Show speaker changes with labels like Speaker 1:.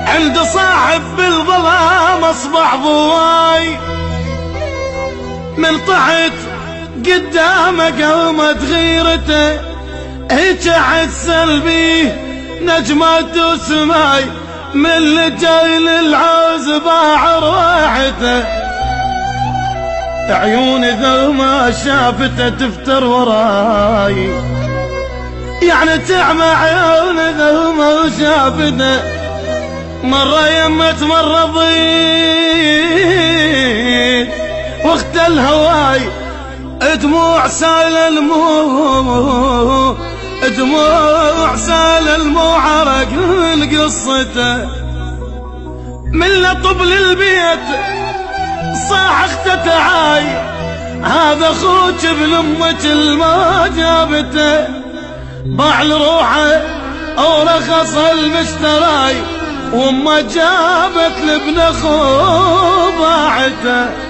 Speaker 1: عند صاحب بالظلام اصبح ضواي، من طحت قدامه قومت غيرته، هيك عسل بيه نجمة وسماي، من اللي جاي للعوز باع روحته، عيوني ذو ما شافته تفتر وراي، يعني تعمى عيوني ذو ما شافته، مرة يمت مرة ضيت وقت الهواي، دموع سال الموت دموع سال المعرق لقصته، من لطب للبيت صاح اخته تعاي، هذا اخوك ابن امك الما جابته، باع لروحه او رخص المشتراي، وما جابت لابن اخوه باعته.